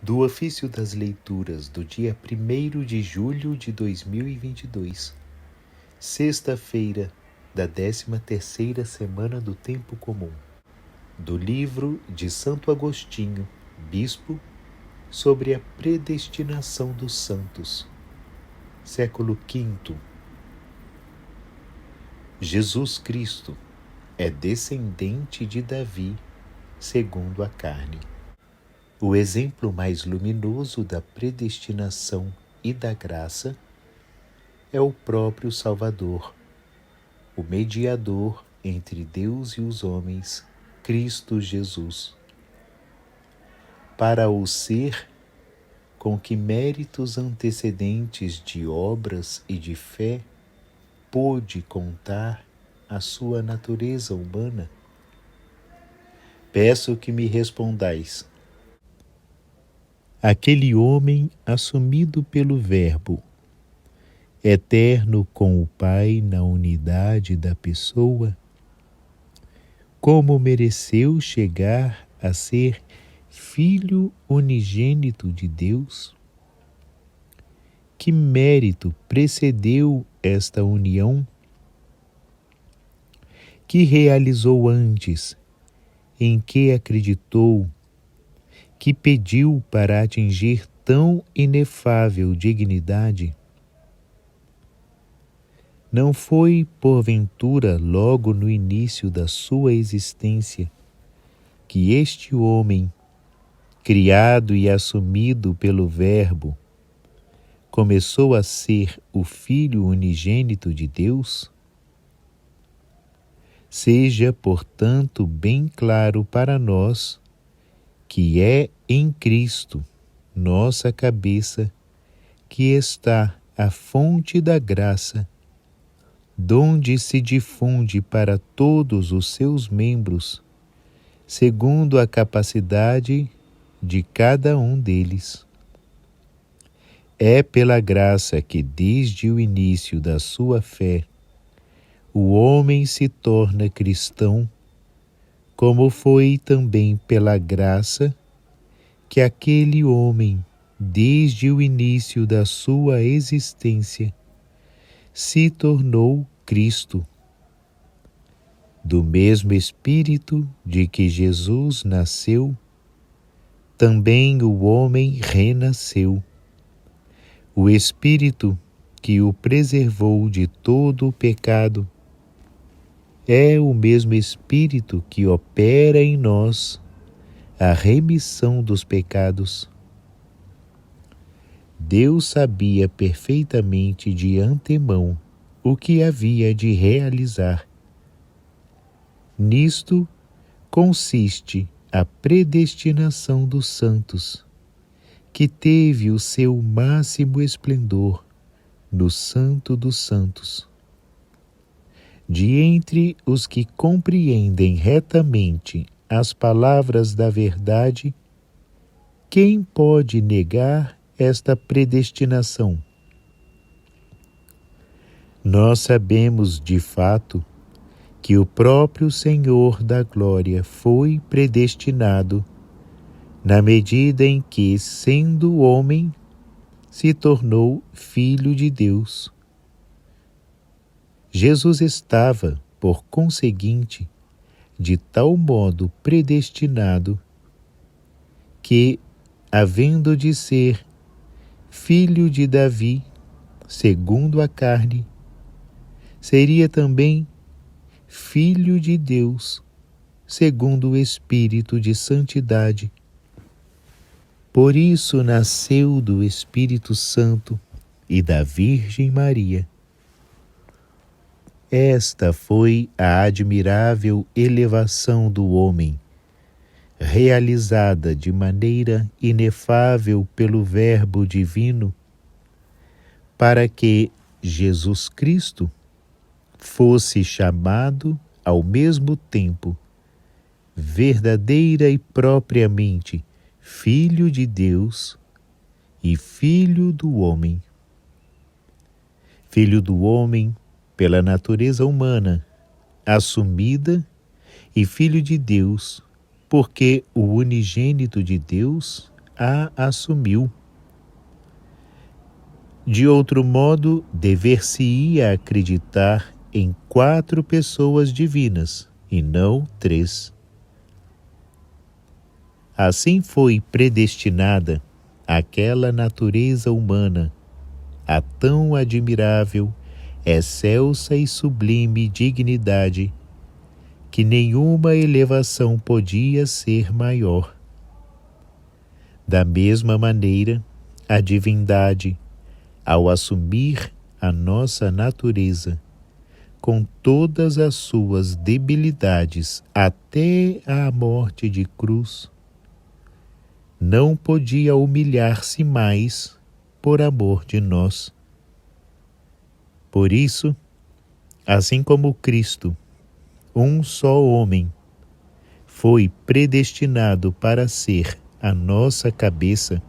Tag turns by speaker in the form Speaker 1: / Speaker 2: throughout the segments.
Speaker 1: Do ofício das leituras do dia 1º de julho de 2022, sexta-feira da 13ª semana do Tempo Comum, do livro de Santo Agostinho, Bispo, sobre a predestinação dos santos, século V. Jesus Cristo é descendente de Davi, segundo a carne. O exemplo mais luminoso da predestinação e da graça é o próprio Salvador, o mediador entre Deus e os homens, Cristo Jesus. Para o ser com que méritos antecedentes de obras e de fé pôde contar a sua natureza humana, peço que me respondais. Aquele homem assumido pelo Verbo, eterno com o Pai na unidade da pessoa, como mereceu chegar a ser Filho unigênito de Deus? Que mérito precedeu esta união? Que realizou antes? Em que acreditou? Que pediu para atingir tão inefável dignidade? Não foi, porventura, logo no início da sua existência, que este homem, criado e assumido pelo Verbo, começou a ser o Filho unigênito de Deus? Seja, portanto, bem claro para nós que é em Cristo, nossa cabeça, que está a fonte da graça, donde se difunde para todos os seus membros, segundo a capacidade de cada um deles. É pela graça que, desde o início da sua fé, o homem se torna cristão, como foi também pela graça que aquele homem, desde o início da sua existência, se tornou Cristo. Do mesmo Espírito de que Jesus nasceu, também o homem renasceu. O Espírito que o preservou de todo o pecado é o mesmo Espírito que opera em nós a remissão dos pecados. Deus sabia perfeitamente de antemão o que havia de realizar. Nisto consiste a predestinação dos santos, que teve o seu máximo esplendor no Santo dos Santos. De entre os que compreendem retamente as palavras da verdade, quem pode negar esta predestinação? Nós sabemos de fato que o próprio Senhor da Glória foi predestinado na medida em que, sendo homem, se tornou Filho de Deus. Jesus estava, por conseguinte, de tal modo predestinado que, havendo de ser filho de Davi, segundo a carne, seria também Filho de Deus, segundo o Espírito de santidade. Por isso nasceu do Espírito Santo e da Virgem Maria. Esta foi a admirável elevação do homem, realizada de maneira inefável pelo Verbo divino, para que Jesus Cristo fosse chamado ao mesmo tempo verdadeira e propriamente Filho de Deus e Filho do homem. Filho do homem pela natureza humana assumida e Filho de Deus, porque o unigênito de Deus a assumiu. De outro modo, dever-se-ia acreditar em 4 pessoas divinas, e não 3. Assim foi predestinada aquela natureza humana, a tão admirável, excelsa e sublime dignidade, que nenhuma elevação podia ser maior. Da mesma maneira, a divindade, ao assumir a nossa natureza, com todas as suas debilidades até a morte de cruz, não podia humilhar-se mais por amor de nós. Por isso, assim como Cristo, um só homem, foi predestinado para ser a nossa cabeça,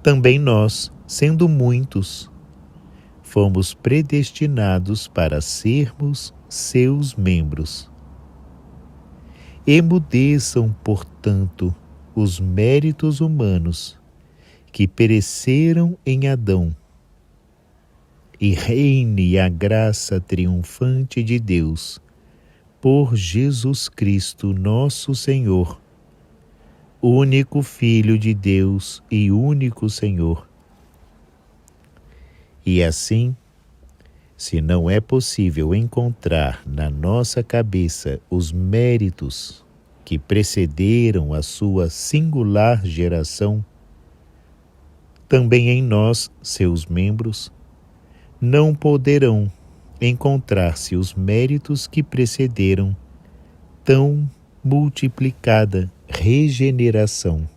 Speaker 1: também nós, sendo muitos, fomos predestinados para sermos seus membros. Emudeçam, portanto, os méritos humanos que pereceram em Adão, e reine a graça triunfante de Deus por Jesus Cristo, nosso Senhor, único Filho de Deus e único Senhor. E assim, se não é possível encontrar na nossa cabeça os méritos que precederam a sua singular geração, também em nós, seus membros, não poderão encontrar-se os méritos que precederam tão multiplicada regeneração.